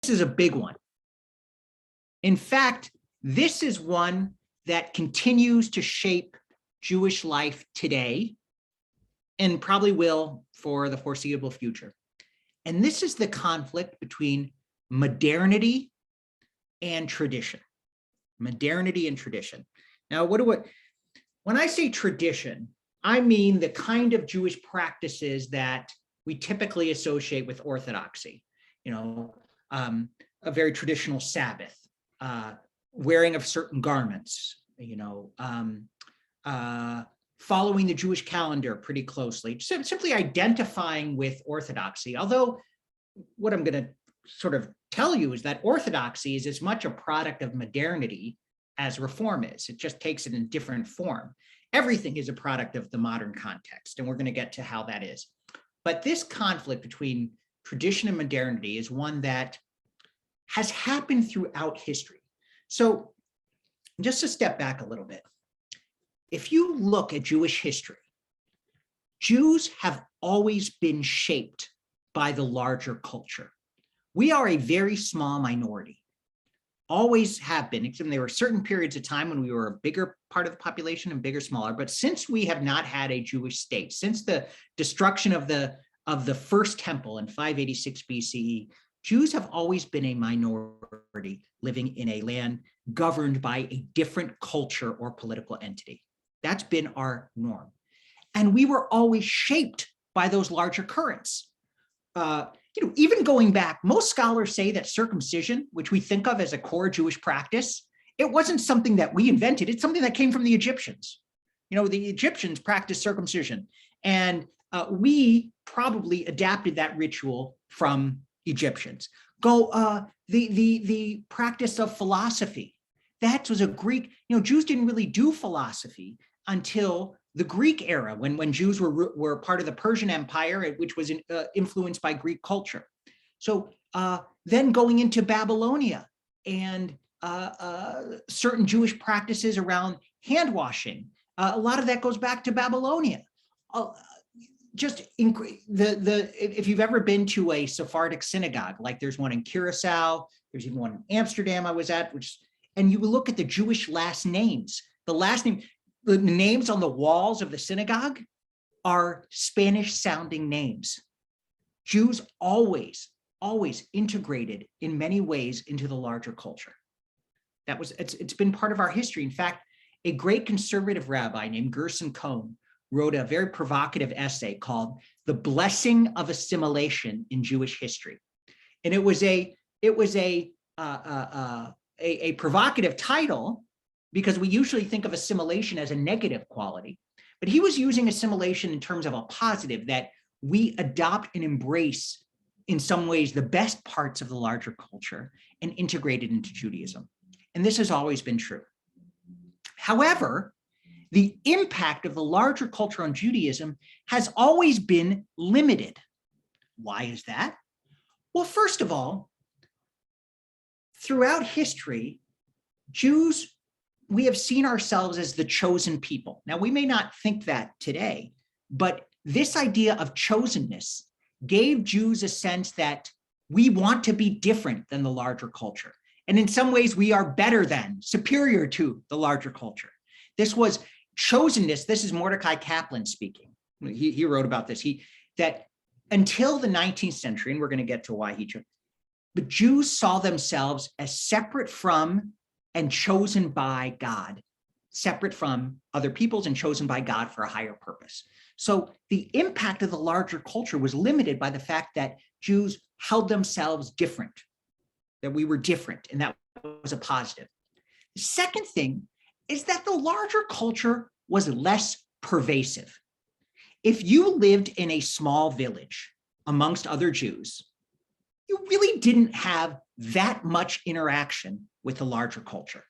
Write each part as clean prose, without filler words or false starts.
this is a big one. In fact, this is one that continues to shape Jewish life today and probably will for the foreseeable future. And this is the conflict between modernity and tradition. Modernity and tradition. Now, when I say tradition, I mean the kind of Jewish practices that we typically associate with orthodoxy. A very traditional Sabbath, wearing of certain garments, following the Jewish calendar pretty closely, simply identifying with orthodoxy. Although what I'm going to sort of tell you is that orthodoxy is as much a product of modernity as reform is. It just takes it in different form. Everything is a product of the modern context, and we're going to get to how that is. But this conflict between tradition and modernity is one that has happened throughout history. So just to step back a little bit, if you look at Jewish history, Jews have always been shaped by the larger culture. We are a very small minority, always have been, except there were certain periods of time when we were a bigger part of the population and bigger, smaller. But since we have not had a Jewish state, since the destruction of the first temple in 586 BCE, Jews have always been a minority living in a land governed by a different culture or political entity. That's been our norm. And we were always shaped by those larger currents. Even going back, most scholars say that circumcision, which we think of as a core Jewish practice, it wasn't something that we invented. It's something that came from the Egyptians. The Egyptians practiced circumcision, and we probably adapted that ritual from Egyptians. The practice of philosophy. That was a Greek, Jews didn't really do philosophy until the Greek era, when Jews were part of the Persian Empire, which was influenced by Greek culture. So then going into Babylonia and certain Jewish practices around hand washing, a lot of that goes back to Babylonia. If you've ever been to a Sephardic synagogue, like there's one in Curacao, there's even one in Amsterdam I was at, and you look at the Jewish last names, the names on the walls of the synagogue are Spanish sounding names. Jews always integrated in many ways into the larger culture. It's been part of our history. In fact, a great conservative rabbi named Gerson Cohn wrote a very provocative essay called "The Blessing of Assimilation in Jewish History," and it was a provocative title because we usually think of assimilation as a negative quality, but he was using assimilation in terms of a positive, that we adopt and embrace in some ways the best parts of the larger culture and integrate it into Judaism. And this has always been true. However, the impact of the larger culture on Judaism has always been limited. Why is that? Well, first of all, throughout history, Jews, we have seen ourselves as the chosen people. Now, we may not think that today, but this idea of chosenness gave Jews a sense that we want to be different than the larger culture. And in some ways, we are better than, superior to the larger culture. This was chosenness. This is Mordecai Kaplan speaking. He wrote about this. That until the 19th century, and we're going to get to why he chose, but Jews saw themselves as separate from and chosen by God, separate from other peoples and chosen by God for a higher purpose. So the impact of the larger culture was limited by the fact that Jews held themselves different, that we were different, and that was a positive. The second thing is that the larger culture was less pervasive. If you lived in a small village amongst other Jews, you really didn't have that much interaction with the larger culture.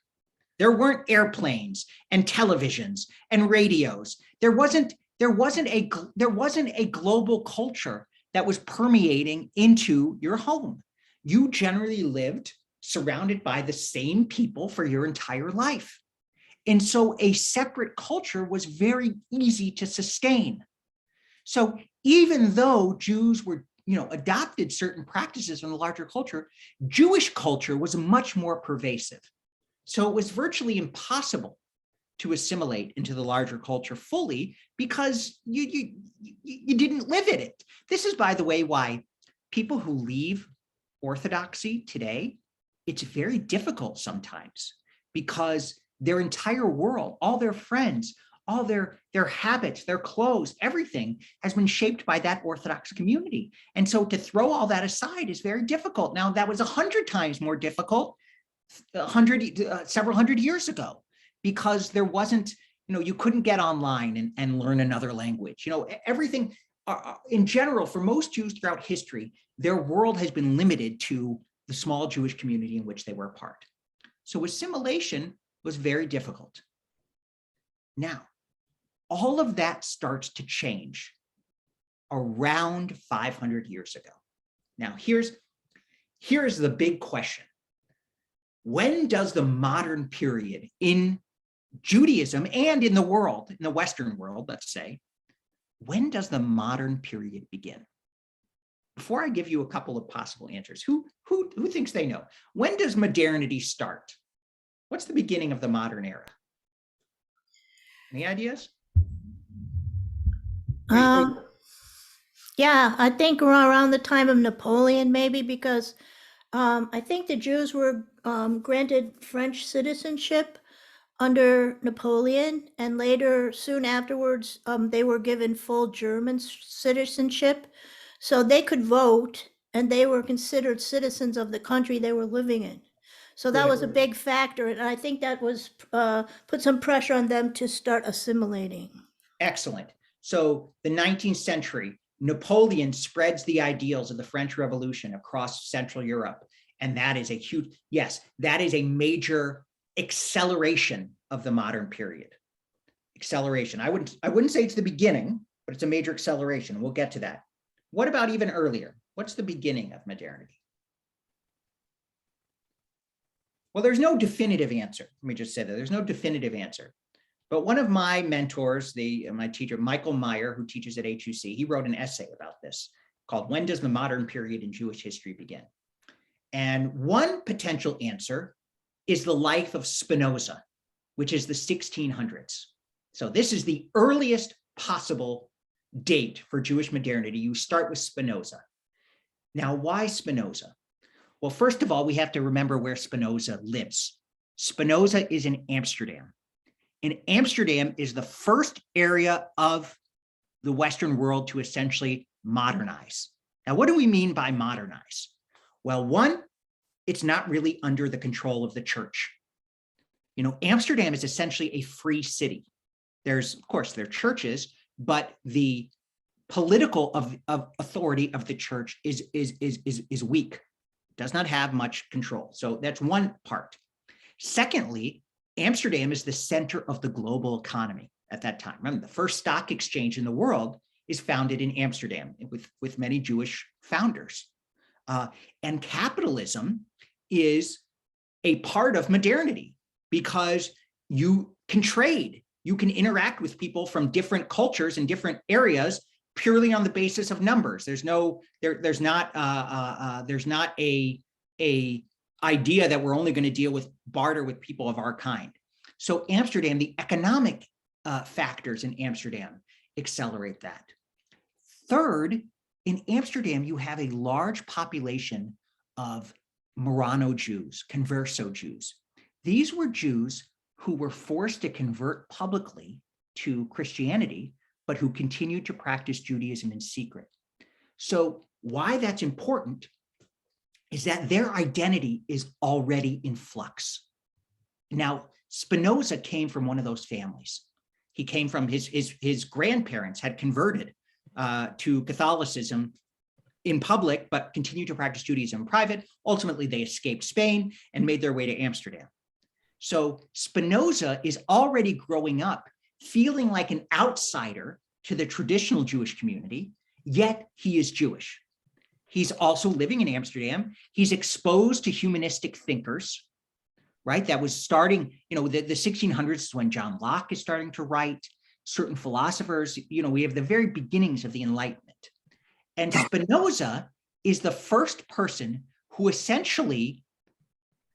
There weren't airplanes and televisions and radios. There wasn't a global culture that was permeating into your home. You generally lived surrounded by the same people for your entire life. And so a separate culture was very easy to sustain. So even though Jews were, adopted certain practices from the larger culture, Jewish culture was much more pervasive. So it was virtually impossible to assimilate into the larger culture fully because you didn't live in it. This is, by the way, why people who leave Orthodoxy today, it's very difficult sometimes because their entire world, all their friends, all their habits, their clothes, everything has been shaped by that Orthodox community. And so to throw all that aside is very difficult. Now, that was 100 times more difficult several hundred years ago, because there wasn't, you couldn't get online and learn another language. Everything in general, for most Jews throughout history, their world has been limited to the small Jewish community in which they were a part. So assimilation was very difficult. Now, all of that starts to change around 500 years ago. Now, here's the big question. When does the modern period in Judaism and in the world, in the Western world, let's say, when does the modern period begin? Before I give you a couple of possible answers, who thinks they know? When does modernity start? What's the beginning of the modern era? Any ideas? Yeah, I think around the time of Napoleon, maybe, because I think the Jews were granted French citizenship under Napoleon, and later, soon afterwards, they were given full German citizenship. So they could vote, and they were considered citizens of the country they were living in. So that was a big factor, and I think that was put some pressure on them to start assimilating. Excellent. So the 19th century, Napoleon spreads the ideals of the French Revolution across Central Europe. And that is that is a major acceleration of the modern period. Acceleration. I wouldn't say it's the beginning, but it's a major acceleration. We'll get to that. What about even earlier? What's the beginning of modernity? Well, there's no definitive answer. Let me just say that there's no definitive answer. But one of my mentors, my teacher, Michael Meyer, who teaches at HUC, he wrote an essay about this called "When Does the Modern Period in Jewish History Begin?" And one potential answer is the life of Spinoza, which is the 1600s. So this is the earliest possible date for Jewish modernity. You start with Spinoza. Now, why Spinoza? Well, first of all, we have to remember where Spinoza lives. Spinoza is in Amsterdam. And Amsterdam is the first area of the Western world to essentially modernize. Now, what do we mean by modernize? Well, one, it's not really under the control of the church. Amsterdam is essentially a free city. There's, of course, there are churches, but the political authority of the church is weak, does not have much control. So that's one part. Secondly, Amsterdam is the center of the global economy at that time. Remember, the first stock exchange in the world is founded in Amsterdam with many Jewish founders. And capitalism is a part of modernity because you can trade, you can interact with people from different cultures and different areas purely on the basis of numbers. There's not a idea that we're only going to deal with barter with people of our kind. So Amsterdam, the economic factors in Amsterdam accelerate that. Third, in Amsterdam, you have a large population of Marrano Jews, converso Jews. These were Jews who were forced to convert publicly to Christianity, but who continued to practice Judaism in secret. So why that's important is that their identity is already in flux. Now, Spinoza came from one of those families. He came from his grandparents had converted to Catholicism in public, but continued to practice Judaism in private. Ultimately, they escaped Spain and made their way to Amsterdam. So Spinoza is already growing up feeling like an outsider to the traditional Jewish community, yet he is Jewish. He's also living in Amsterdam. He's exposed to humanistic thinkers, right? That was starting, the 1600s is when John Locke is starting to write, certain philosophers, we have the very beginnings of the Enlightenment. And Spinoza is the first person who essentially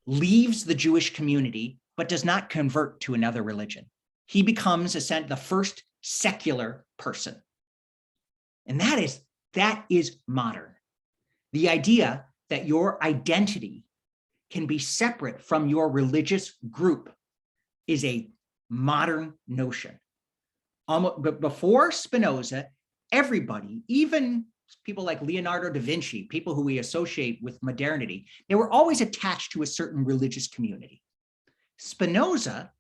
leaves the Jewish community, but does not convert to another religion. He becomes the first secular person. And that is modern. The idea that your identity can be separate from your religious group is a modern notion. But before Spinoza, everybody, even people like Leonardo da Vinci, people who we associate with modernity, they were always attached to a certain religious community. Spinoza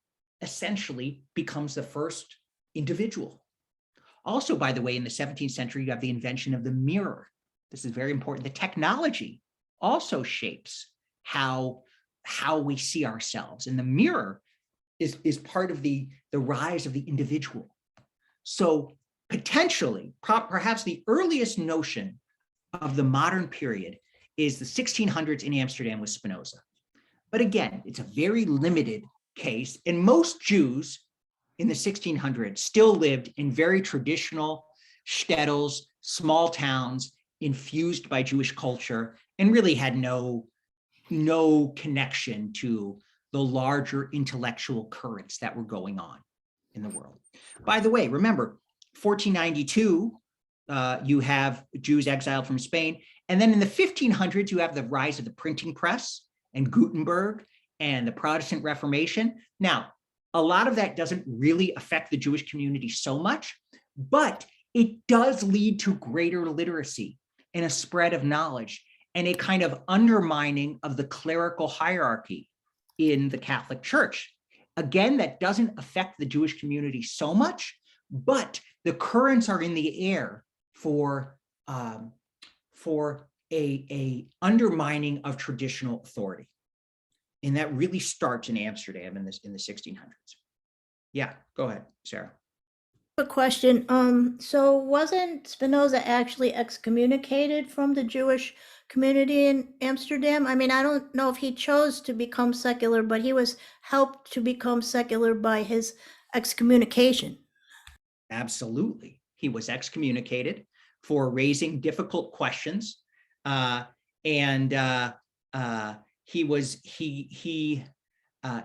essentially becomes the first individual. Also, by the way, in the 17th century, you have the invention of the mirror. This is very important. The technology also shapes how we see ourselves. And the mirror is part of the rise of the individual. So potentially, perhaps the earliest notion of the modern period is the 1600s in Amsterdam with Spinoza. But again, it's a very limited case. And most Jews in the 1600s still lived in very traditional shtetls, small towns, infused by Jewish culture, and really had no connection to the larger intellectual currents that were going on in the world. By the way, remember, 1492, you have Jews exiled from Spain. And then in the 1500s, you have the rise of the printing press and Gutenberg and the Protestant Reformation. Now, a lot of that doesn't really affect the Jewish community so much, but it does lead to greater literacy and a spread of knowledge and a kind of undermining of the clerical hierarchy in the Catholic Church. Again, that doesn't affect the Jewish community so much, but the currents are in the air for a undermining of traditional authority. And that really starts in Amsterdam in the 1600s. Yeah, go ahead, Sarah. A question. So wasn't Spinoza actually excommunicated from the Jewish community in Amsterdam? I mean, I don't know if he chose to become secular, but he was helped to become secular by his excommunication. Absolutely. He was excommunicated for raising difficult questions. He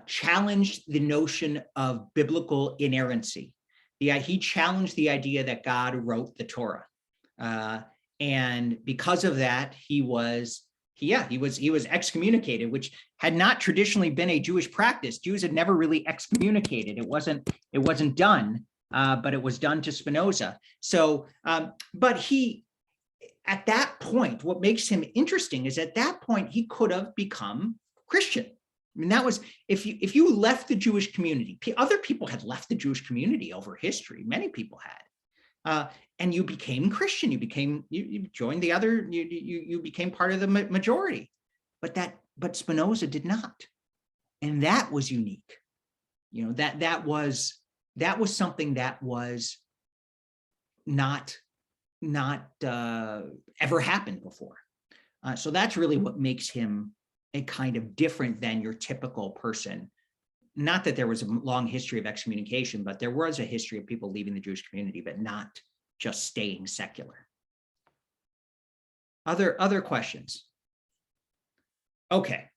challenged the notion of biblical inerrancy. He challenged the idea that God wrote the Torah, and because of that, he was excommunicated, which had not traditionally been a Jewish practice. Jews had never really excommunicated. It wasn't done, but it was done to Spinoza. So, but he, at that point, what makes him interesting is at that point he could have become Christian. I mean, that was, if you left the Jewish community, other people had left the Jewish community over history. Many people had, and you became Christian. You joined the other. You became part of the majority. But Spinoza did not, and that was unique. You know, that was something that was not ever happened before. So that's really what makes him a kind of different than your typical person. Not that there was a long history of excommunication, but there was a history of people leaving the Jewish community, but not just staying secular. Other questions? Okay,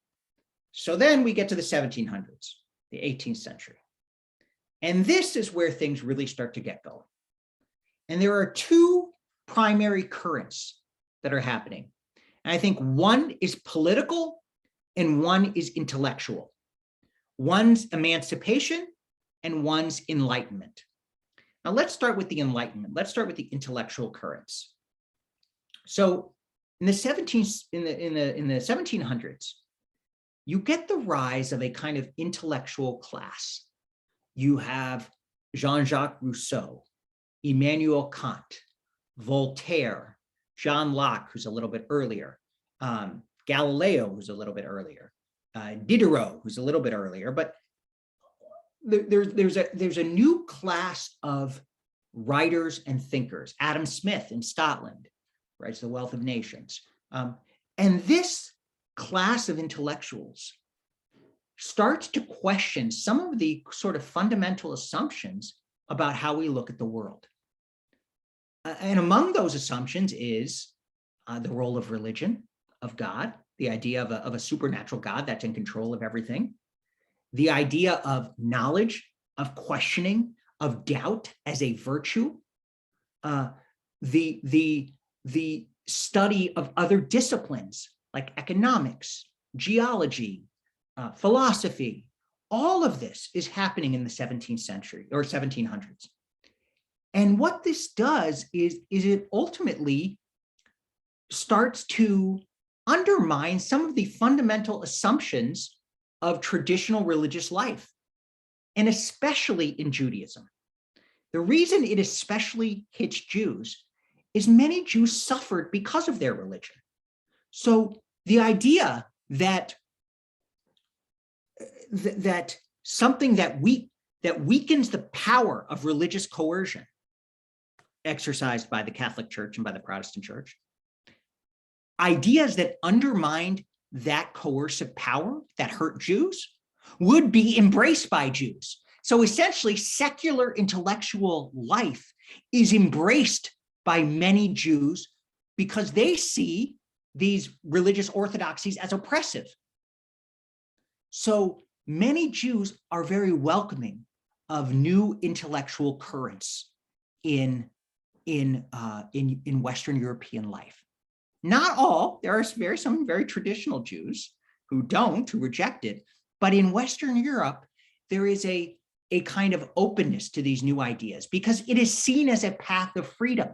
so then we get to the 1700s, the 18th century. And this is where things really start to get going. And there are two primary currents that are happening. And I think one is political and one is intellectual. One's emancipation and one's enlightenment. Now let's start with the Enlightenment. Let's start with the intellectual currents. So in the 1700s, you get the rise of a kind of intellectual class. You have Jean-Jacques Rousseau, Immanuel Kant, Voltaire, John Locke, who's a little bit earlier, Galileo, who's a little bit earlier, Diderot, who's a little bit earlier, but there's a new class of writers and thinkers. Adam Smith in Scotland writes The Wealth of Nations. And this class of intellectuals starts to question some of the sort of fundamental assumptions about how we look at the world. And among those assumptions is the role of religion, of God, the idea of a supernatural God that's in control of everything, the idea of knowledge, of questioning, of doubt as a virtue, the study of other disciplines like economics, geology, philosophy. All of this is happening in the 17th century or 1700s. And what this does is it ultimately starts to undermine some of the fundamental assumptions of traditional religious life, and especially in Judaism. The reason it especially hits Jews is many Jews suffered because of their religion. So the idea that something that weakens the power of religious coercion exercised by the Catholic Church and by the Protestant Church, ideas that undermined that coercive power that hurt Jews would be embraced by Jews. So essentially, secular intellectual life is embraced by many Jews because they see these religious orthodoxies as oppressive. So many Jews are very welcoming of new intellectual currents in Western European life. Not all, there are some very traditional Jews who reject it, but in Western Europe, there is a kind of openness to these new ideas because it is seen as a path of freedom.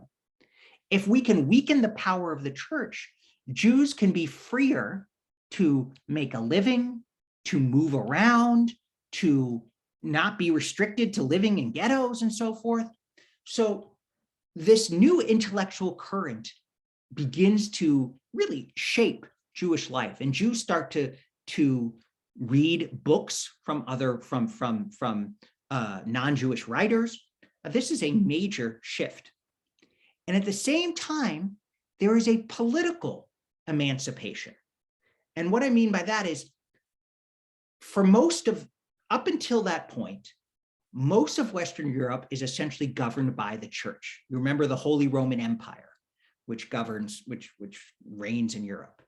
If we can weaken the power of the church, Jews can be freer to make a living, to move around, to not be restricted to living in ghettos and so forth. So this new intellectual current begins to really shape Jewish life, and Jews start to read books from non-Jewish writers. This is a major shift. And at the same time, there is a political emancipation. And what I mean by that is, up until that point, most of Western Europe is essentially governed by the church. You remember the Holy Roman Empire, which reigns in Europe.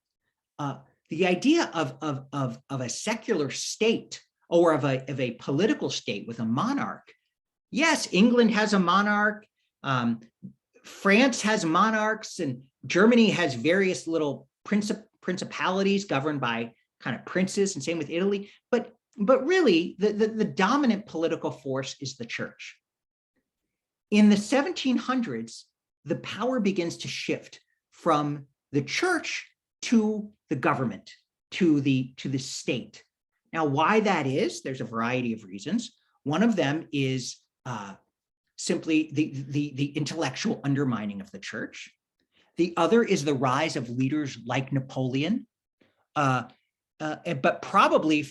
The idea of a secular state or of a political state with a monarch. Yes, England has a monarch. France has monarchs, and Germany has various little principalities governed by kind of princes, and same with Italy. But really, the dominant political force is the church. In the 1700s, the power begins to shift from the church to the government, to the state. Now, why that is, there's a variety of reasons. One of them is simply the intellectual undermining of the church. The other is the rise of leaders like Napoleon. But probably,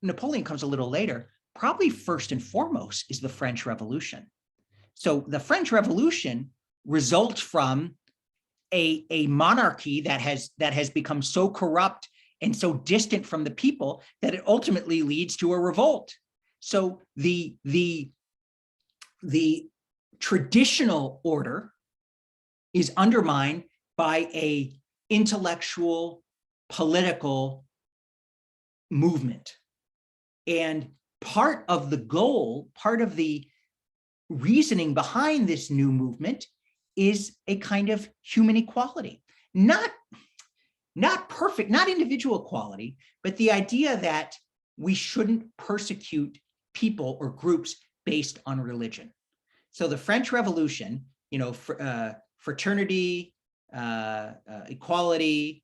Napoleon comes a little later, probably first and foremost is the French Revolution. So the French Revolution results from a monarchy that has become so corrupt and so distant from the people that it ultimately leads to a revolt. So the traditional order is undermined by a intellectual, political movement. And part of the goal, part of the reasoning behind this new movement is a kind of human equality, not perfect, not individual equality, but the idea that we shouldn't persecute people or groups based on religion. So the French Revolution, fraternity, equality,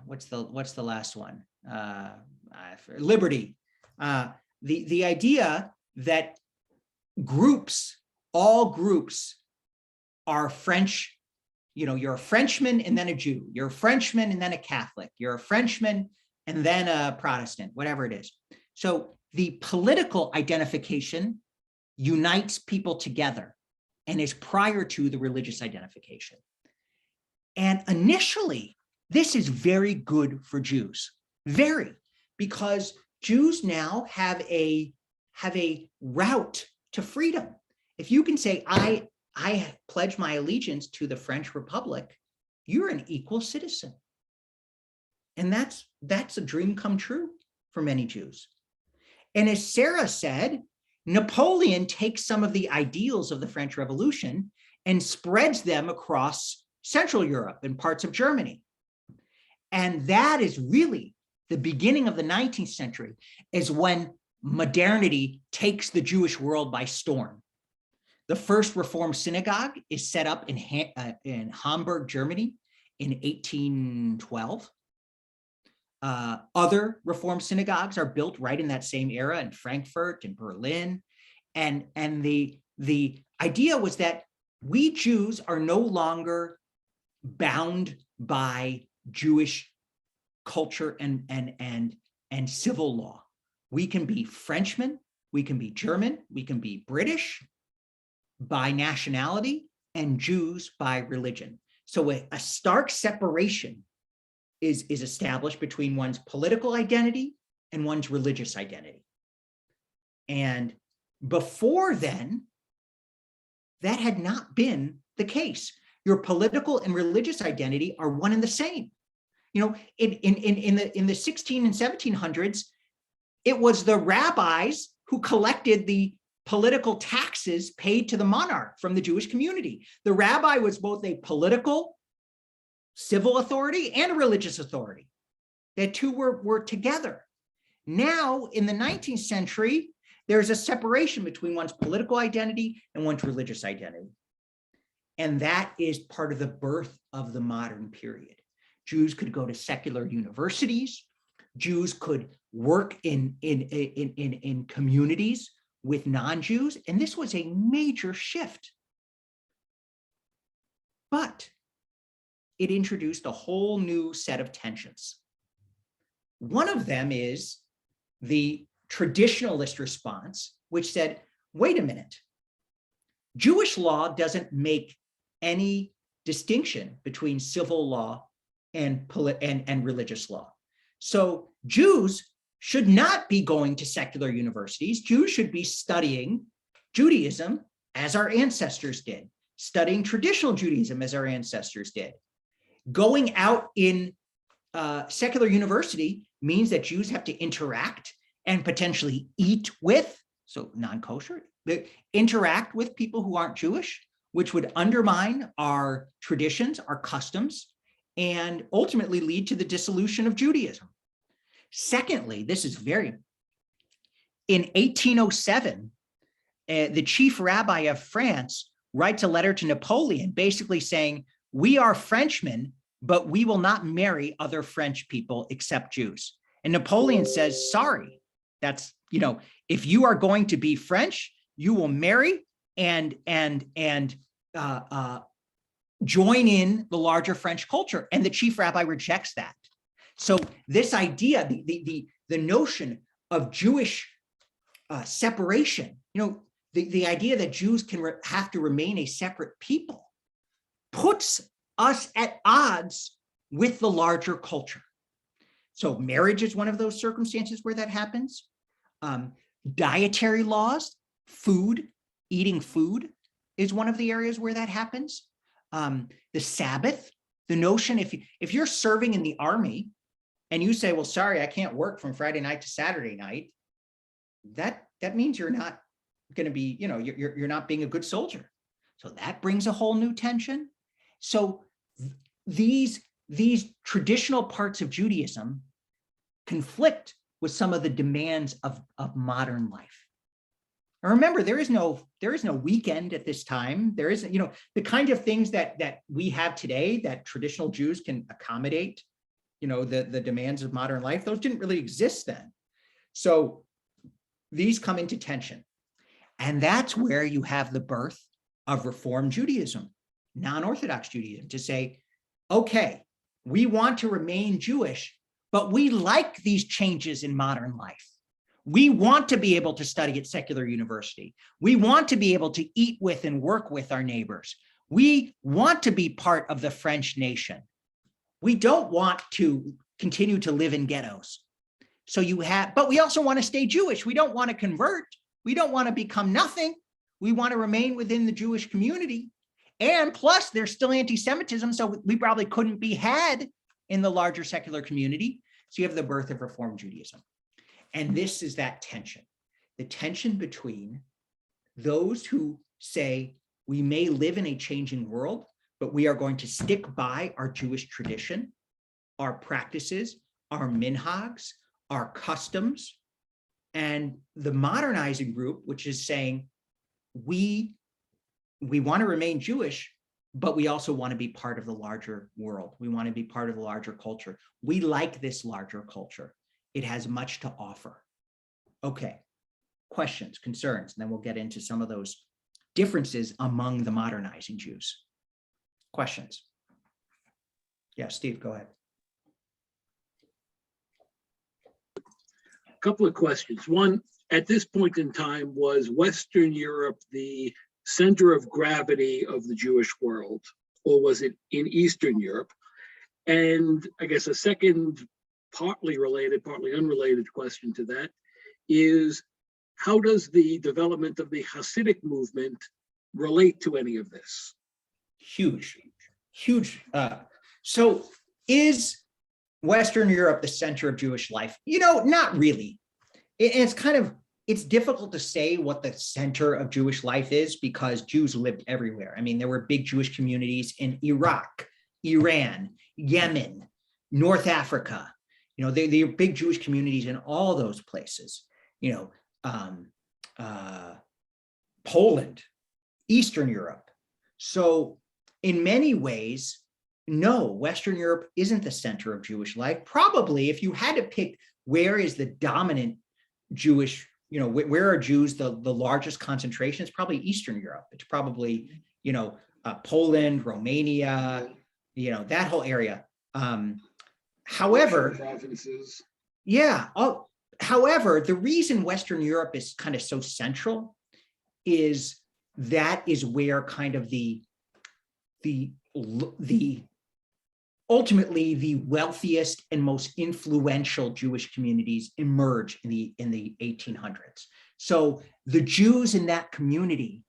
what's the last one? Liberty. The idea that all groups are French. You're a Frenchman and then a Jew. You're a Frenchman and then a Catholic. You're a Frenchman and then a Protestant, whatever it is. So the political identification unites people together and is prior to the religious identification. And initially, this is very good for Jews, because Jews now have a route to freedom. If you can say, I pledge my allegiance to the French Republic, you're an equal citizen. And that's a dream come true for many Jews. And as Sarah said, Napoleon takes some of the ideals of the French Revolution and spreads them across Central Europe and parts of Germany. And that is really the beginning of the 19th century, is when modernity takes the Jewish world by storm. The first Reformed synagogue is set up in Hamburg, Germany in 1812. Other Reformed synagogues are built right in that same era in Frankfurt and Berlin. And the idea was that we Jews are no longer bound by Jewish culture and civil law. We can be Frenchmen, we can be German, we can be British by nationality, and Jews by religion. So a stark separation is established between one's political identity and one's religious identity. And before then, that had not been the case. Your political and religious identity are one and the same. You know, in the 16 and 1700s, it was the rabbis who collected the political taxes paid to the monarch from the Jewish community. The rabbi was both a political, civil authority and a religious authority. The two were together. Now, in the 19th century, there's a separation between one's political identity and one's religious identity. And that is part of the birth of the modern period. Jews could go to secular universities. Jews could work in communities with non-Jews, and this was a major shift. But it introduced a whole new set of tensions. One of them is the traditionalist response, which said, wait a minute, Jewish law doesn't make any distinction between civil law and religious law. So Jews should not be going to secular universities. Jews should be studying Judaism as our ancestors did, studying traditional Judaism as our ancestors did. Going out in secular university means that Jews have to interact and potentially eat with, so non-kosher, interact with people who aren't Jewish, which would undermine our traditions, our customs, and ultimately lead to the dissolution of Judaism. Secondly, this is in 1807, the chief rabbi of France writes a letter to Napoleon basically saying, we are Frenchmen, but we will not marry other French people except Jews. And Napoleon says, sorry, that's, if you are going to be French, you will marry and join in the larger French culture. And the chief rabbi rejects that. So this idea, the notion of Jewish separation, the idea that Jews can have to remain a separate people puts us at odds with the larger culture. So marriage is one of those circumstances where that happens. Dietary laws, eating food is one of the areas where that happens. The Sabbath, the notion, if you're serving in the army and you say, well, sorry, I can't work from Friday night to Saturday night, that means you're not going to be, you're not being a good soldier. So that brings a whole new tension. So these traditional parts of Judaism conflict with some of the demands of modern life. And remember, there is no weekend at this time. There isn't, the kind of things that we have today that traditional Jews can accommodate, the demands of modern life, those didn't really exist then. So these come into tension. And that's where you have the birth of Reform Judaism, non-Orthodox Judaism, to say, okay, we want to remain Jewish, but we like these changes in modern life. We want to be able to study at secular university. We want to be able to eat with and work with our neighbors. We want to be part of the French nation. We don't want to continue to live in ghettos. So but we also want to stay Jewish. We don't want to convert. We don't want to become nothing. we want to remain within the Jewish community. And plus, there's still anti-Semitism, so we probably couldn't be had in the larger secular community. So you have the birth of Reform Judaism. And this is that tension, the tension between those who say we may live in a changing world, but we are going to stick by our Jewish tradition, our practices, our minhags, our customs, and the modernizing group, which is saying we want to remain Jewish, but we also want to be part of the larger world. We want to be part of the larger culture. We like this larger culture. It has much to offer. Okay, questions, concerns, and then we'll get into some of those differences among the modernizing Jews. Questions? Yeah, Steve, go ahead. A couple of questions. One, at this point in time, was Western Europe the center of gravity of the Jewish world, or was it in Eastern Europe? And I guess a second, partly related, partly unrelated question to that is, how does the development of the Hasidic movement relate to any of this? Huge. So is Western Europe the center of Jewish life? Not really. It's difficult to say what the center of Jewish life is because Jews lived everywhere. I mean, there were big Jewish communities in Iraq, Iran, Yemen, North Africa. They are big Jewish communities in all those places. Poland, Eastern Europe. So in many ways, no, Western Europe isn't the center of Jewish life. Probably if you had to pick where is the dominant Jewish, where are Jews the largest concentration, it's probably Eastern Europe. It's probably, Poland, Romania, that whole area. However, provinces. Yeah. However, the reason Western Europe is kind of so central is that is where kind of the ultimately the wealthiest and most influential Jewish communities emerge in the 1800s. So the Jews in that community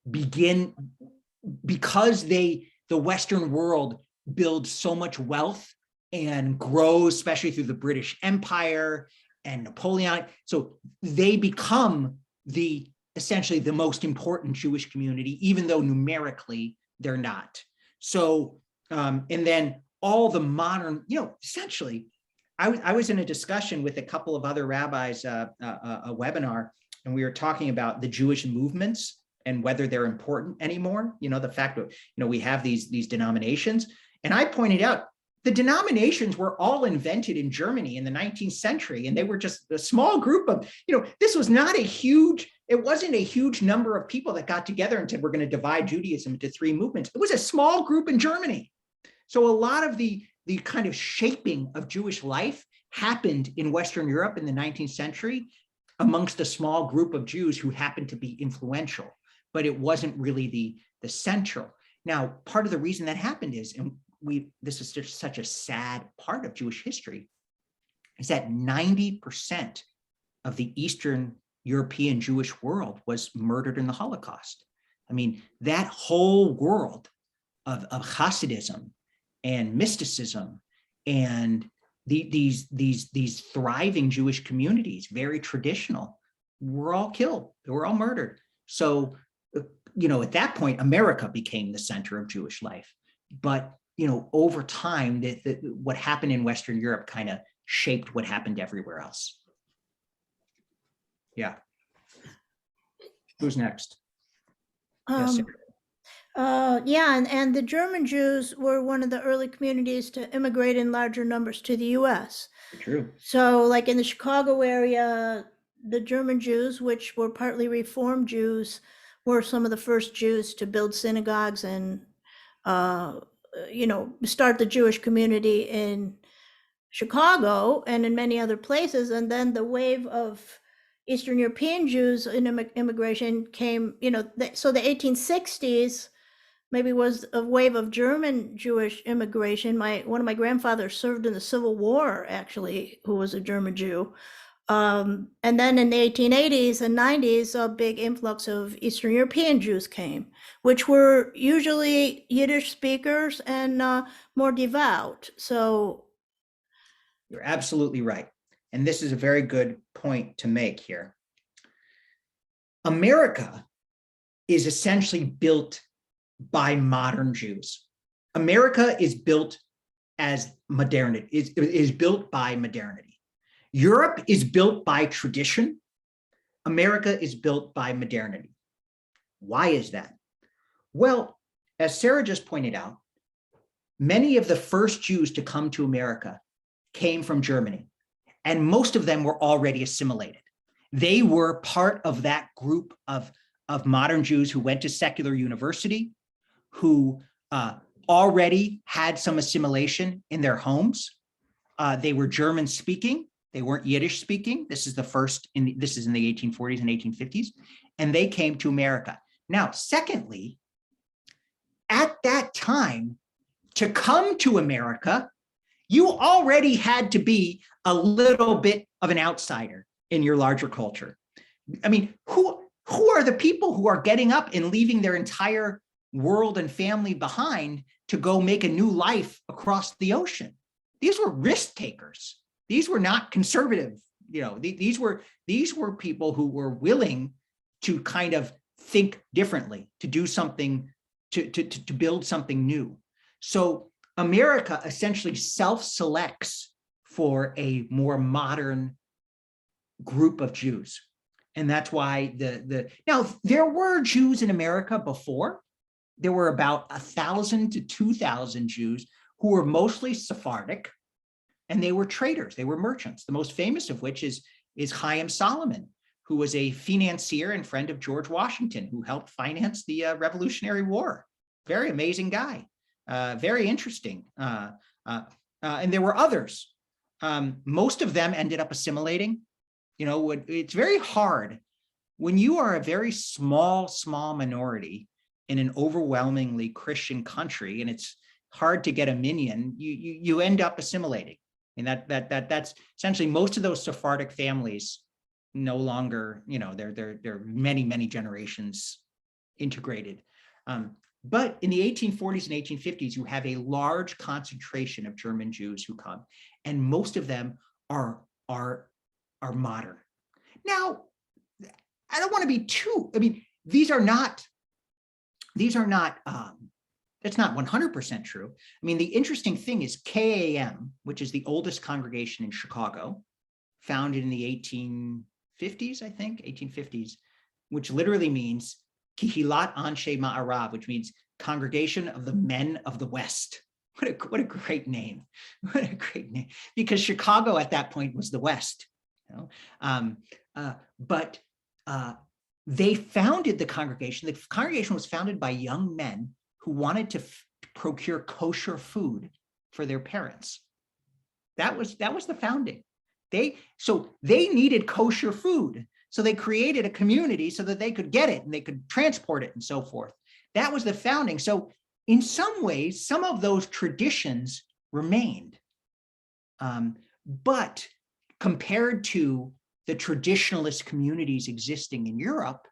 begin, because the Western world builds so much wealth and grows, especially through the British Empire and Napoleon. So they become essentially the most important Jewish community, even though numerically they're not. So, and then all the modern, essentially, I was in a discussion with a couple of other rabbis, a webinar, and we were talking about the Jewish movements and whether they're important anymore. The fact that, we have these denominations. And I pointed out, the denominations were all invented in Germany in the 19th century, and they were just a small group of, this was not it wasn't a huge number of people that got together and said, we're going to divide Judaism into three movements. It was a small group in Germany. So a lot of the kind of shaping of Jewish life happened in Western Europe in the 19th century amongst a small group of Jews who happened to be influential, but it wasn't really the central. Now, part of the reason that happened is, and this is just such a sad part of Jewish history, is that 90% of the Eastern European Jewish world was murdered in the Holocaust. I mean, that whole world of Hasidism and mysticism and these thriving Jewish communities, very traditional, were all killed. They were all murdered. So, at that point, America became the center of Jewish life. But over time, what happened in Western Europe kind of shaped what happened everywhere else. Yeah. Who's next? Yes. And the German Jews were one of the early communities to immigrate in larger numbers to the U.S. True. So like in the Chicago area, the German Jews, which were partly Reform Jews, were some of the first Jews to build synagogues and start the Jewish community in Chicago and in many other places. And then the wave of Eastern European Jews in immigration came, so the 1860s maybe was a wave of German Jewish immigration. One of my grandfathers served in the Civil War, actually, who was a German Jew. And then in the 1880s and 90s, a big influx of Eastern European Jews came, which were usually Yiddish speakers and more devout. So You're absolutely right. And this is a very good point to make here. America is essentially built by modern Jews. America is built as modernity, is built by modernity. Europe is built by tradition. America is built by modernity. Why is that? Well, as Sarah just pointed out, many of the first Jews to come to America came from Germany, and most of them were already assimilated. They were part of that group of modern Jews who went to secular university, who already had some assimilation in their homes. They were German speaking. They weren't Yiddish speaking. This is the first, this is in the 1840s and 1850s, and they came to America. Now, secondly, at that time, to come to America, you already had to be a little bit of an outsider in your larger culture. I mean, who are the people who are getting up and leaving their entire world and family behind to go make a new life across the ocean? These were risk takers. These were not conservative, you know, these were people who were willing to kind of think differently, to do something, to build something new. So America essentially self-selects for a more modern group of Jews. And that's why now there were Jews in America before. There were about 1,000 to 2,000 Jews who were mostly Sephardic, and they were traders, they were merchants, the most famous of which is Chaim Solomon, who was a financier and friend of George Washington, who helped finance the Revolutionary War. Very amazing guy, very interesting. And there were others. Most of them ended up assimilating. You know, it's very hard when you are a very small minority in an overwhelmingly Christian country, and it's hard to get a minion, you end up assimilating. And that's essentially most of those Sephardic families no longer, you know, they're many generations integrated. But in the 1840s and 1850s, you have a large concentration of German Jews who come, and most of them are modern. Now, I don't want to be too, I mean, that's not 100% true. I mean, the interesting thing is KAM, which is the oldest congregation in Chicago, founded in the 1850s, I think, 1850s, which literally means Kihilat Anshe Ma'arav, which means Congregation of the Men of the West. What a great name. What a great name. Because Chicago at that point was the West. You know? But they founded the congregation. The congregation was founded by young men who wanted to procure kosher food for their parents. That was the founding. So they needed kosher food. So they created a community so that they could get it and they could transport it and so forth. That was the founding. So in some ways, some of those traditions remained. But compared to the traditionalist communities existing in Europe,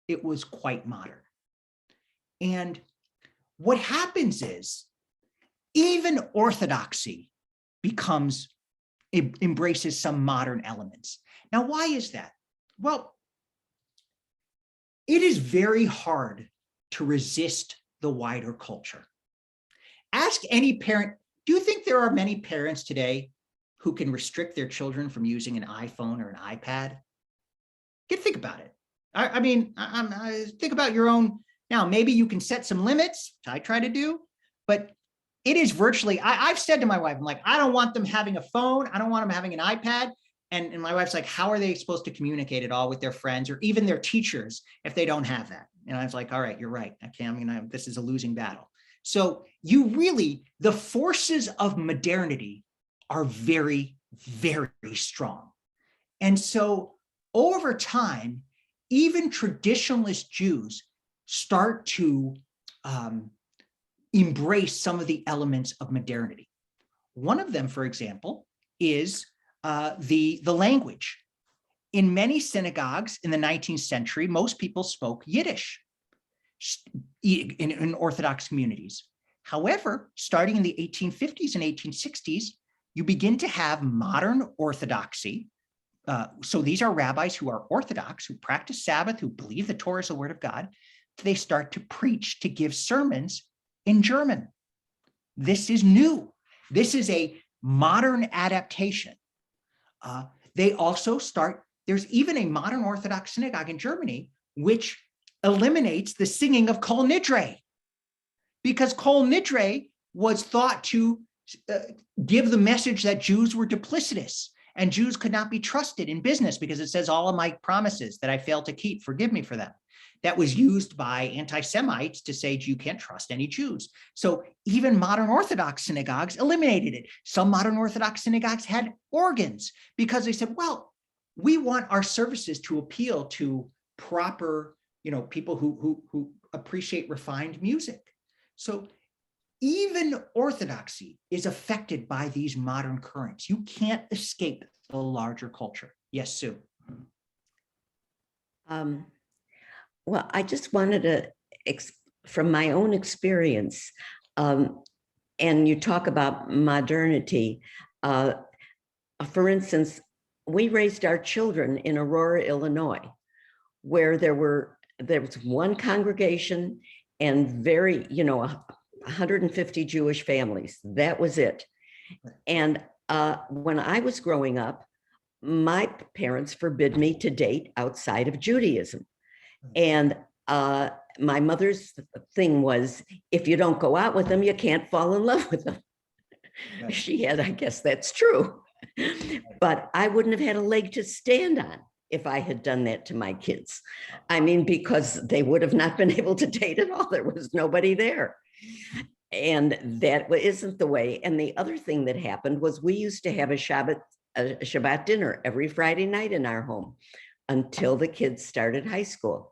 it was quite modern. And what happens is even orthodoxy embraces some modern elements. Now, why is that? Well, it is very hard to resist the wider culture. Ask any parent, do you think there are many parents today who can restrict their children from using an iPhone or an iPad? Think about it. I mean, think about your own. Now, maybe you can set some limits, which I try to do, but it is virtually, I've said to my wife, I'm like, I don't want them having a phone. I don't want them having an iPad. And my wife's like, how are they supposed to communicate at all with their friends or even their teachers if they don't have that? And I was like, all right, you're right. This is a losing battle. So the forces of modernity are very, very strong. And so over time, even traditionalist Jews start to embrace some of the elements of modernity. One of them, for example, is the language. in many synagogues in the 19th century, most people spoke Yiddish in Orthodox communities. However, starting in the 1850s and 1860s, you begin to have modern Orthodoxy. So these are rabbis who are Orthodox, who practice Sabbath, who believe the Torah is the word of God. They start to preach, to give sermons in German. This is new. This is a modern adaptation. They also start, there's even a modern Orthodox synagogue in Germany, which eliminates the singing of Kol Nidre, because Kol Nidre was thought to give the message that Jews were duplicitous and Jews could not be trusted in business, because it says all of my promises that I failed to keep, forgive me for them. That was used by anti-Semites to say you can't trust any Jews. So even modern Orthodox synagogues eliminated it. Some modern Orthodox synagogues had organs because they said, well, we want our services to appeal to proper, people who appreciate refined music. So even Orthodoxy is affected by these modern currents. You can't escape the larger culture. Yes, Sue. Well, I just wanted to, from my own experience, and you talk about modernity. For instance, we raised our children in Aurora, Illinois, where there was one congregation and 150 Jewish families. That was it. And when I was growing up, my parents forbid me to date outside of Judaism. And my mother's thing was, if you don't go out with them, you can't fall in love with them. Right. She had, I guess that's true. But I wouldn't have had a leg to stand on if I had done that to my kids. I mean, because they would have not been able to date at all. There was nobody there. And that isn't the way. And the other thing that happened was we used to have a Shabbat dinner every Friday night in our home until the kids started high school.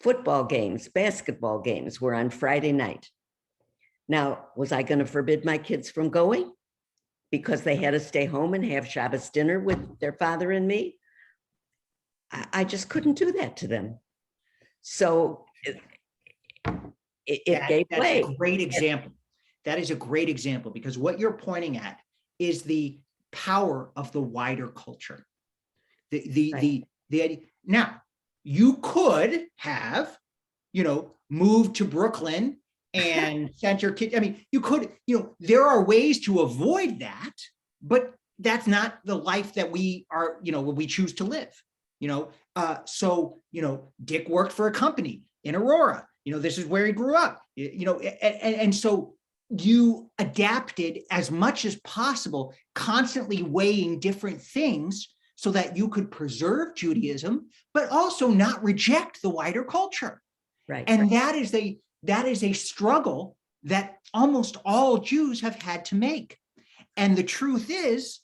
Football games, basketball games were on Friday night. Now, was I going to forbid my kids from going because they had to stay home and have Shabbos dinner with their father and me? I just couldn't do that to them. So it gave way. That's a great example. That is a great example, because what you're pointing at is the power of the wider culture. Now, you could have, moved to Brooklyn and sent your kid. I mean, you could, there are ways to avoid that, but that's not the life that we are, we choose to live. So Dick worked for a company in Aurora. This is where he grew up. And so you adapted as much as possible, constantly weighing different things so that you could preserve Judaism, but also not reject the wider culture. Right. And that is a struggle that almost all Jews have had to make. And the truth is,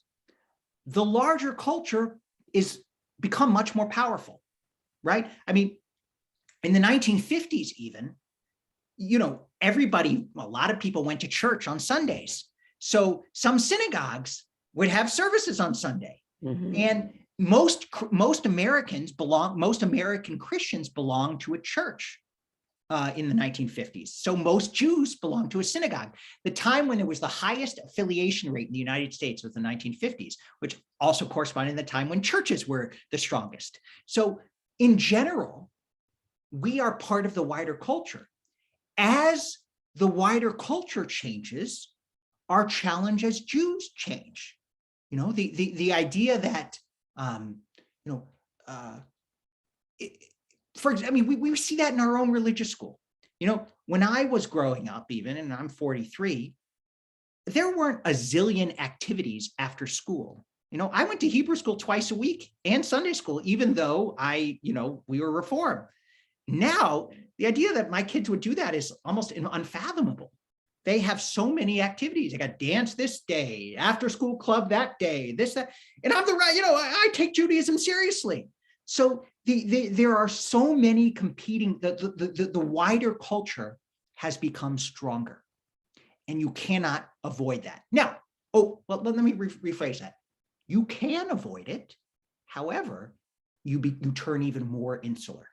the larger culture is become much more powerful, right? I mean, in the 1950s even, a lot of people went to church on Sundays. So some synagogues would have services on Sunday. Mm-hmm. And most American Christians belong to a church in the 1950s. So most Jews belong to a synagogue. The time when there was the highest affiliation rate in the United States was the 1950s, which also corresponded to the time when churches were the strongest. So in general, we are part of the wider culture. As the wider culture changes, our challenge as Jews change. The idea that, for example, we see that in our own religious school. When I was growing up even, and I'm 43, there weren't a zillion activities after school. I went to Hebrew school twice a week and Sunday school, even though we were Reform. Now, the idea that my kids would do that is almost unfathomable. They have so many activities. I got dance this day, after school club that day, this, that, and I'm I take Judaism seriously. So there are so many competing, the wider culture has become stronger, and you cannot avoid that. Now, let me rephrase that. You can avoid it. However, you turn even more insular.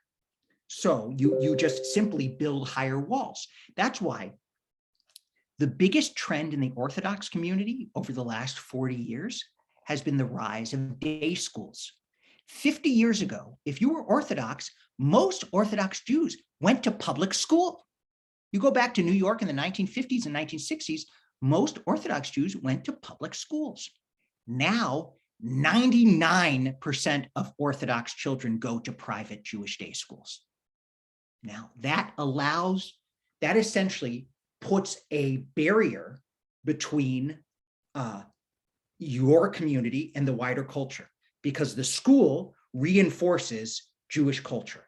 So you just simply build higher walls. That's why the biggest trend in the Orthodox community over the last 40 years has been the rise of day schools. 50 years ago, if you were Orthodox, most Orthodox Jews went to public school. You go back to New York in the 1950s and 1960s, most Orthodox Jews went to public schools. Now, 99% of Orthodox children go to private Jewish day schools. Now, that essentially puts a barrier between your community and the wider culture, because the school reinforces Jewish culture.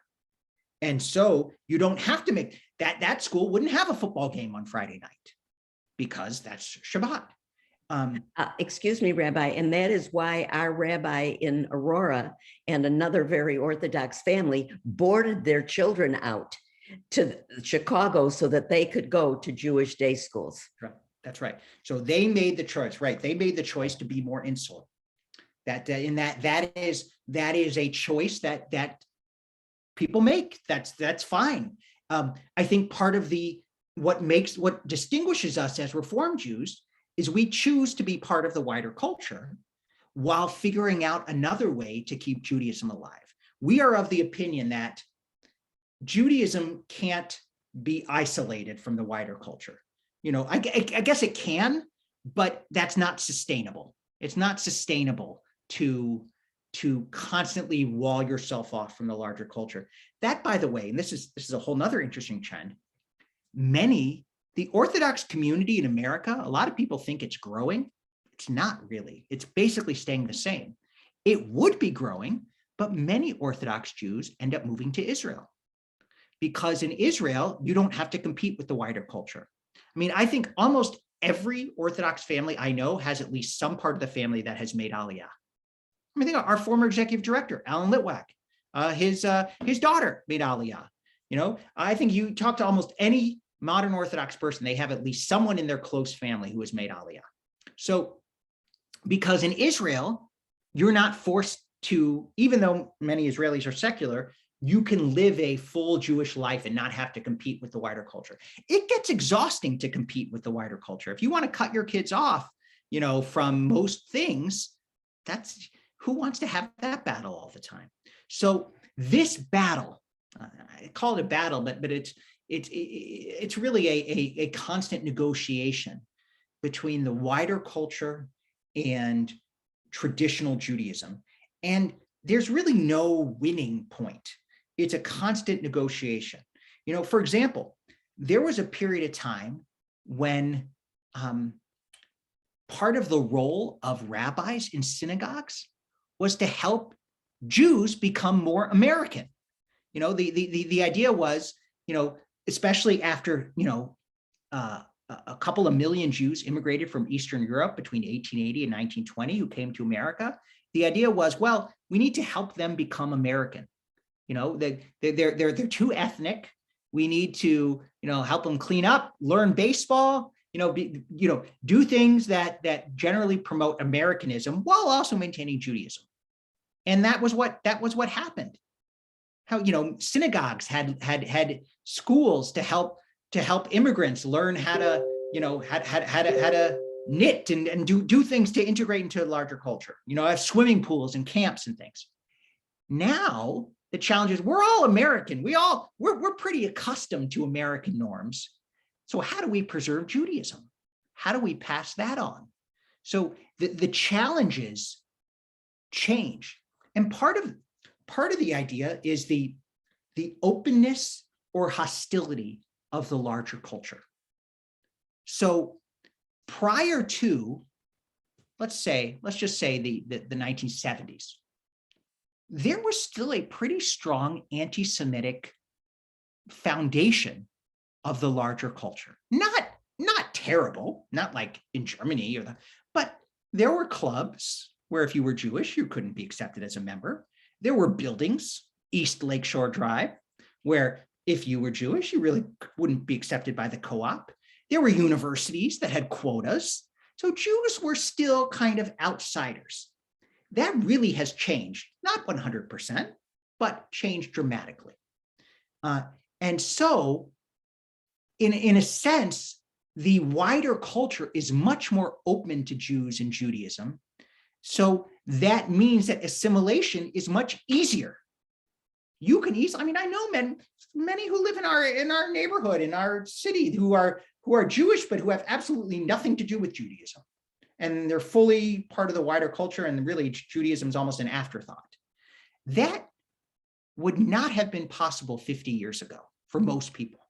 And so you don't have to make that school wouldn't have a football game on Friday night because that's Shabbat. Excuse me, Rabbi, and that is why our rabbi in Aurora and another very Orthodox family boarded their children out to Chicago so that they could go to Jewish day schools. Right. That's right. So they made the choice, right? They made the choice to be more insular. That is a choice that people make. That's fine. I think part of what distinguishes us as Reform Jews is we choose to be part of the wider culture while figuring out another way to keep Judaism alive. We are of the opinion that Judaism can't be isolated from the wider culture. I guess it can, but that's not sustainable. It's not sustainable to constantly wall yourself off from the larger culture. That, by the way, and this is a whole nother interesting trend, the Orthodox community in America, a lot of people think it's growing. It's not really. It's basically staying the same. It would be growing, but many Orthodox Jews end up moving to Israel because in Israel, you don't have to compete with the wider culture. I mean, I think almost every Orthodox family I know has at least some part of the family that has made Aliyah. I mean, think of our former executive director, Alan Litwack, his daughter made Aliyah. I think you talk to almost any modern Orthodox person, they have at least someone in their close family who has made Aliyah. So, because in Israel, you're not forced to, even though many Israelis are secular, you can live a full Jewish life and not have to compete with the wider culture. It gets exhausting to compete with the wider culture. If you want to cut your kids off, from most things, who wants to have that battle all the time? So this battle, I call it a battle, but it's really a constant negotiation between the wider culture and traditional Judaism. And there's really no winning point. It's a constant negotiation. For example, there was a period of time when part of the role of rabbis in synagogues was to help Jews become more American. The idea was, especially after, a couple of million Jews immigrated from Eastern Europe between 1880 and 1920 who came to America. The idea was, well, we need to help them become American. They're too ethnic. We need to, help them clean up, learn baseball, do things that generally promote Americanism while also maintaining Judaism. And that was what happened. How, synagogues had schools to help immigrants learn how to, how to knit and do things to integrate into a larger culture. Have swimming pools and camps and things. Now the challenge is we're all American. We're pretty accustomed to American norms. So how do we preserve Judaism? How do we pass that on? So the challenges change. And part of the idea is the openness or hostility of the larger culture. So prior to, let's just say the 1970s, there was still a pretty strong anti-Semitic foundation of the larger culture. Not terrible, not like in Germany, but there were clubs where if you were Jewish, you couldn't be accepted as a member. There were buildings, East Lakeshore Drive, where if you were Jewish, you really wouldn't be accepted by the co-op. There were universities that had quotas. So Jews were still kind of outsiders. that really has changed, not 100%, but changed dramatically. And so in a sense, the wider culture is much more open to Jews and Judaism. So that means that assimilation is much easier. You can easily, I mean, I know many who live in our neighborhood, in our city, who are Jewish, but who have absolutely nothing to do with Judaism. And they're fully part of the wider culture, and really Judaism is almost an afterthought. That would not have been possible 50 years ago for most people.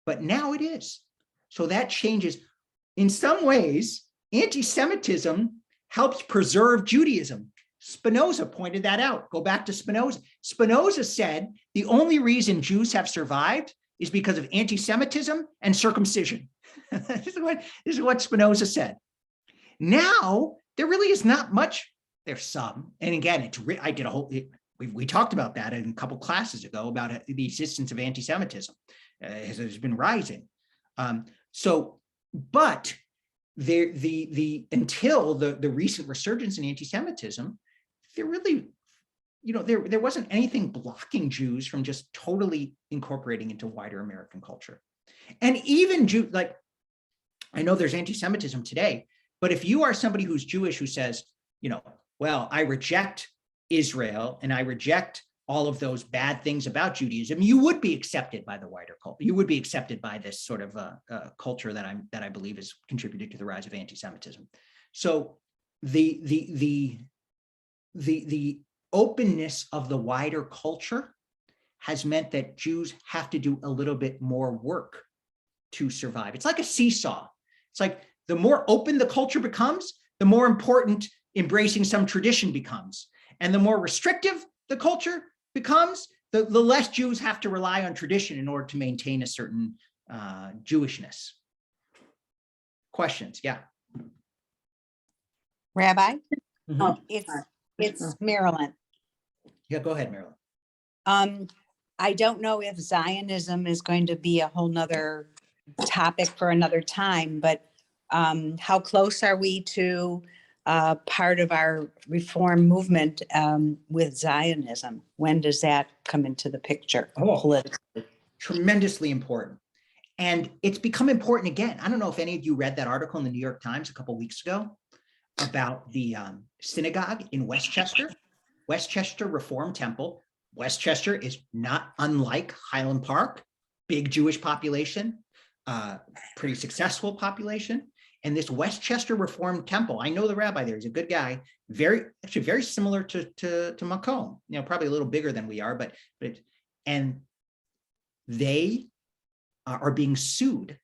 But now it is. So that changes. In some ways, anti-Semitism helps preserve Judaism. Spinoza pointed that out. Go back to Spinoza. Spinoza said the only reason Jews have survived is because of anti-Semitism and circumcision. This is what Spinoza said. Now, there really is not much. There's some. And again, I did a whole, we talked about that in a couple classes ago about the existence of anti-Semitism. Has been rising. But until the recent resurgence in anti-Semitism, there really, there wasn't anything blocking Jews from just totally incorporating into wider American culture. And even I know there's anti-Semitism today, but if you are somebody who's Jewish who says, well, I reject Israel and I reject all of those bad things about Judaism, you would be accepted by the wider culture. You would be accepted by this sort of culture that I believe has contributed to the rise of anti-Semitism. So the openness of the wider culture has meant that Jews have to do a little bit more work to survive. It's like a seesaw. It's like the more open the culture becomes, the more important embracing some tradition becomes. And the more restrictive the culture becomes, the less Jews have to rely on tradition in order to maintain a certain Jewishness. Questions? Yeah. Rabbi? Mm-hmm. Oh, it's Marilyn. Yeah, go ahead, Marilyn. I don't know if Zionism is going to be a whole nother topic for another time, but how close are we to part of our reform movement with Zionism? When does that come into the picture politically? Tremendously important. And it's become important again. I don't know if any of you read that article in the New York Times a couple of weeks ago about the synagogue in Westchester Reform Temple. Westchester is not unlike Highland Park, big Jewish population, pretty successful population. And this Westchester Reformed Temple, I know the rabbi there, he's a good guy, very similar to Macomb, probably a little bigger than we are, and they are being sued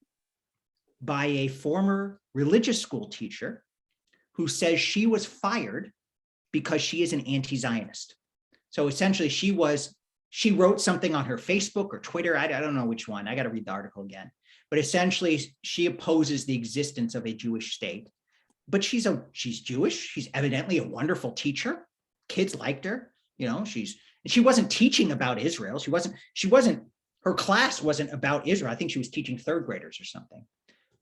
by a former religious school teacher who says she was fired because she is an anti-Zionist. So essentially she wrote something on her Facebook or Twitter, I don't know which one, I got to read the article again. But essentially, she opposes the existence of a Jewish state. But she's Jewish. She's evidently a wonderful teacher. Kids liked her. She wasn't teaching about Israel. Her class wasn't about Israel. I think she was teaching third graders or something.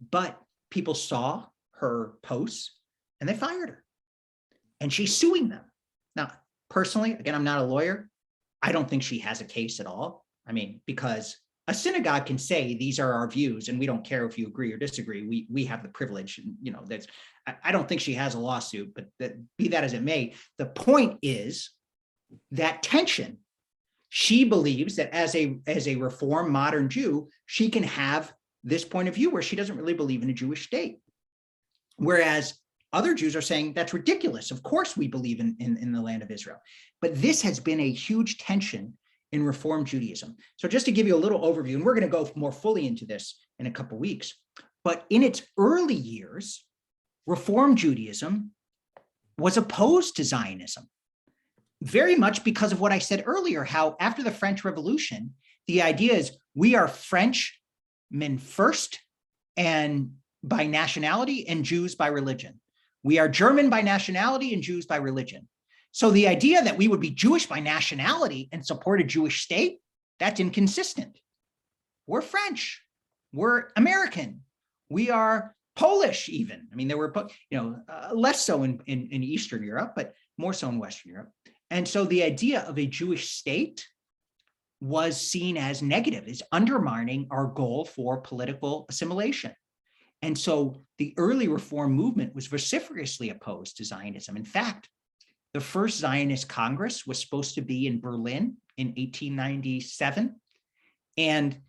But people saw her posts and they fired her. And she's suing them. Now, personally, again, I'm not a lawyer. I don't think she has a case at all. I mean, because a synagogue can say these are our views and we don't care if you agree or disagree. We have the privilege. And, I don't think she has a lawsuit, but be that as it may, the point is that tension. She believes that as a Reform modern Jew, she can have this point of view where she doesn't really believe in a Jewish state. Whereas other Jews are saying that's ridiculous. Of course we believe in the land of Israel. But this has been a huge tension in Reform Judaism. So just to give you a little overview, and we're going to go more fully into this in a couple of weeks, but in its early years, Reform Judaism was opposed to Zionism, very much because of what I said earlier, how after the French Revolution, the idea is we are Frenchmen first and by nationality and Jews by religion. We are German by nationality and Jews by religion. So the idea that we would be Jewish by nationality and support a Jewish state, that's inconsistent. We're French. We're American. We are Polish even. I mean, there were, less so in Eastern Europe, but more so in Western Europe. And so the idea of a Jewish state was seen as negative, as undermining our goal for political assimilation. And so the early reform movement was vociferously opposed to Zionism. In fact, the first Zionist Congress was supposed to be in Berlin in 1897. And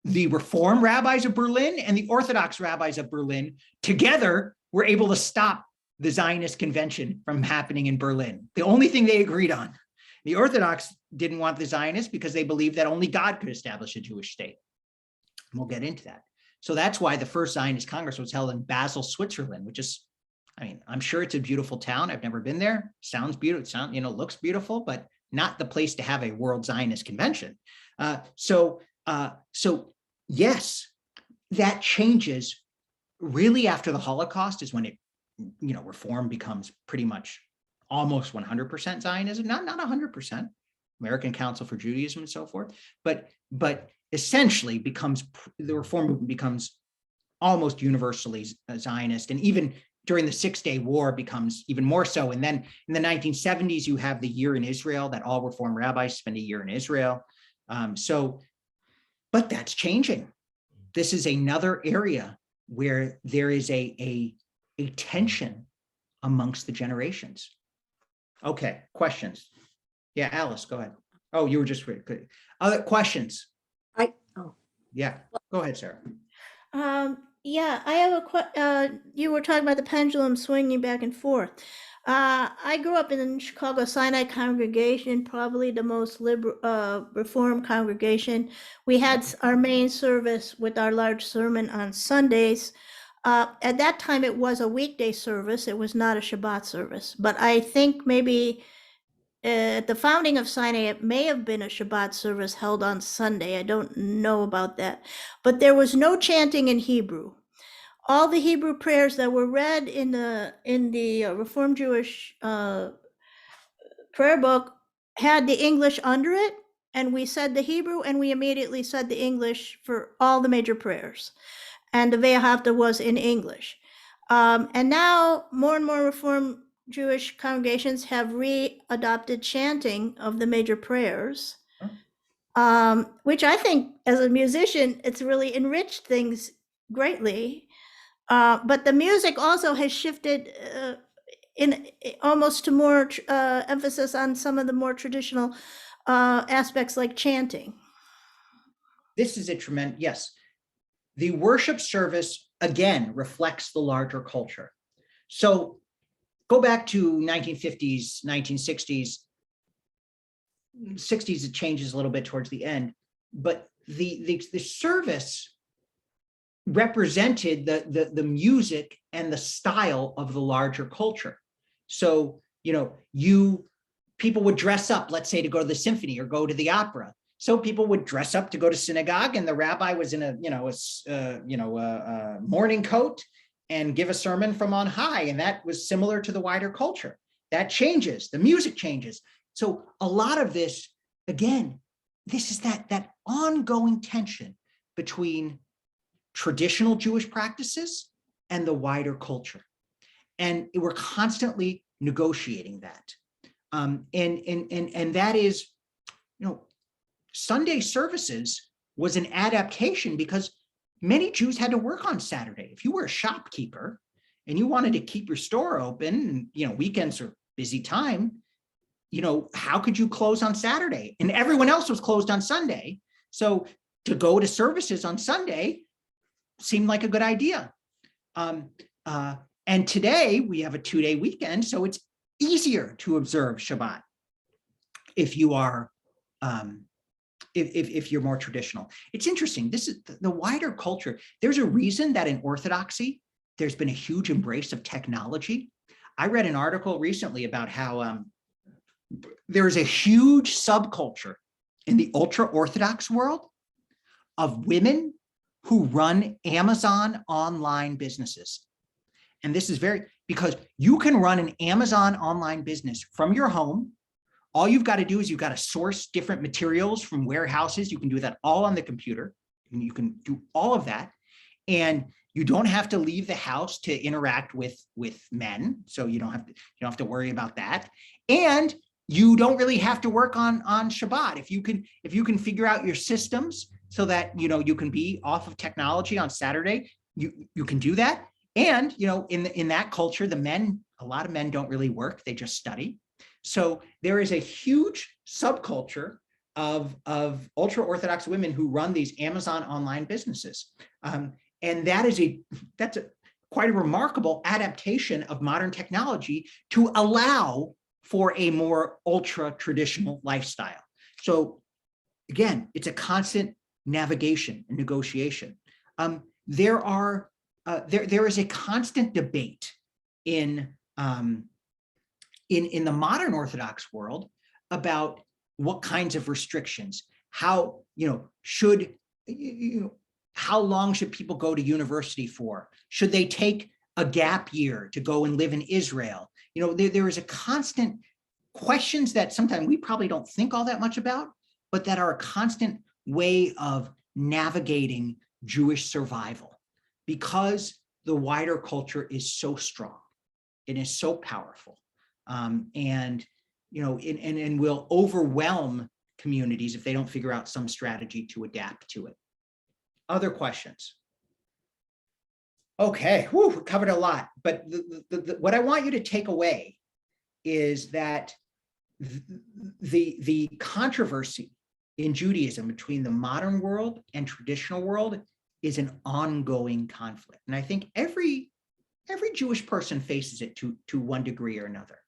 the Reform rabbis of Berlin and the Orthodox rabbis of Berlin together were able to stop the Zionist convention from happening in Berlin. The only thing they agreed on. The Orthodox didn't want the Zionists because they believed that only God could establish a Jewish state. And we'll get into that. So that's why the first Zionist Congress was held in Basel, Switzerland, which is, I mean, I'm sure it's a beautiful town. I've never been there. Sounds beautiful. Looks beautiful, but not the place to have a World Zionist Convention. So yes, that changes really after the Holocaust is when it, reform becomes pretty much almost 100% Zionism, not 100%, American Council for Judaism and so forth, but essentially the reform movement becomes almost universally Zionist, and even during the 6-Day War becomes even more so. And then in the 1970s, you have the year in Israel that all Reform rabbis spend a year in Israel. But that's changing. This is another area where there is a tension amongst the generations. Okay, questions? Yeah, Alice, go ahead. Oh, you were just good. Other questions? Yeah, go ahead, Sarah. Yeah, I have you were talking about the pendulum swinging back and forth. I grew up in Chicago Sinai congregation, probably the most liberal Reform congregation. We had our main service with our large sermon on Sundays. At that time, it was a weekday service. It was not a Shabbat service. But I think maybe at the founding of Sinai, it may have been a Shabbat service held on Sunday. I don't know about that. But there was no chanting in Hebrew. All the Hebrew prayers that were read in the Reformed Jewish prayer book had the English under it, and we said the Hebrew, and we immediately said the English for all the major prayers. And the Ve'ahavta was in English. And now more and more Reformed Jewish congregations have re-adopted chanting of the major prayers, which I think as a musician, it's really enriched things greatly. But the music also has shifted in almost to more emphasis on some of the more traditional aspects like chanting. This is a tremendous, yes. The worship service, again, reflects the larger culture. So go back to 1950s, 1960s, 60s, it changes a little bit towards the end, but the service represented the music and the style of the larger culture. So, people would dress up, let's say, to go to the symphony or go to the opera. So people would dress up to go to synagogue, and the rabbi was in a morning coat and give a sermon from on high. And that was similar to the wider culture. That changes, the music changes. So a lot of this, again, this is that ongoing tension between traditional Jewish practices and the wider culture. And we're constantly negotiating that. And that is, Sunday services was an adaptation because many Jews had to work on Saturday. If you were a shopkeeper and you wanted to keep your store open, and, weekends are busy time, how could you close on Saturday? And everyone else was closed on Sunday. So to go to services on Sunday seemed like a good idea. And today we have a 2-day weekend, so it's easier to observe Shabbat if you are if you're more traditional. It's interesting. This is the wider culture. There's a reason that in Orthodoxy, there's been a huge embrace of technology. I read an article recently about how there is a huge subculture in the ultra-Orthodox world of women who run Amazon online businesses. And this is because you can run an Amazon online business from your home. All you've got to do is you've got to source different materials from warehouses. You can do that all on the computer. And you can do all of that. And You don't have to leave the house to interact with men, so you don't have to worry about that. And you don't really have to work on Shabbat. If you can figure out your systems so that you can be off of technology on Saturday, you can do that. And in that culture, a lot of men don't really work; they just study. So there is a huge subculture of ultra Orthodox women who run these Amazon online businesses, and that's quite a remarkable adaptation of modern technology to allow for a more ultra traditional lifestyle. So again, it's a constant navigation and negotiation. There is a constant debate in the modern Orthodox world about what kinds of restrictions, how long should people go to university for? Should they take a gap year to go and live in Israel? There is a constant questions that sometimes we probably don't think all that much about, but that are a constant way of navigating Jewish survival, because the wider culture is so strong, it is so powerful, and will overwhelm communities if they don't figure out some strategy to adapt to it. Other questions? Okay, we covered a lot, but what I want you to take away is that the controversy in Judaism between the modern world and traditional world is an ongoing conflict. And I think every Jewish person faces it to one degree or another.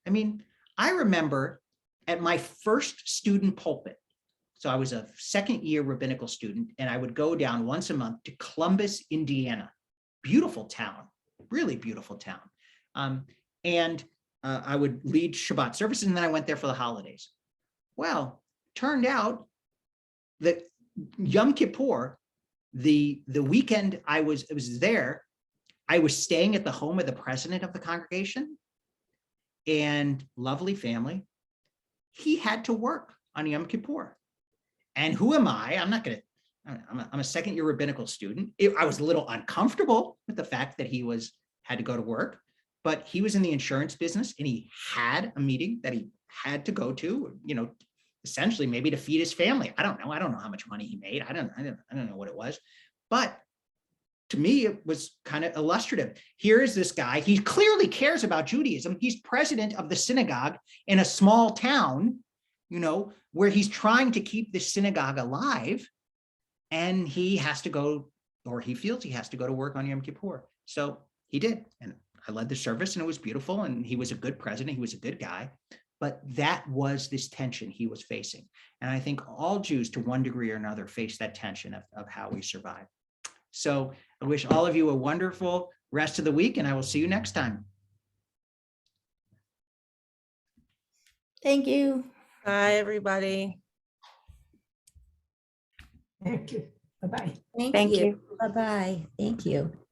I mean, I remember at my first student pulpit, so I was a second year rabbinical student, and I would go down once a month to Columbus, Indiana. Beautiful town, really beautiful town. And I would lead Shabbat services, and then I went there for the holidays. Well, turned out that Yom Kippur, the weekend I was there, I was staying at the home of the president of the congregation, and lovely family. He had to work on Yom Kippur. And who am I? I'm a second year rabbinical student. I was a little uncomfortable with the fact that he had to go to work, but he was in the insurance business and he had a meeting that he had to go to, essentially maybe to feed his family. I don't know how much money he made. I don't know what it was, but to me, it was kind of illustrative. Here is this guy. He clearly cares about Judaism. He's president of the synagogue in a small town, where he's trying to keep the synagogue alive. And he has to go, or he feels he has to go to work on Yom Kippur. So he did. And I led the service and it was beautiful. And he was a good president. He was a good guy. But that was this tension he was facing. And I think all Jews, to one degree or another, face that tension of how we survive. So I wish all of you a wonderful rest of the week, and I will see you next time. Thank you. Bye, everybody. Thank you. Bye-bye. Thank you. Bye-bye. Thank you.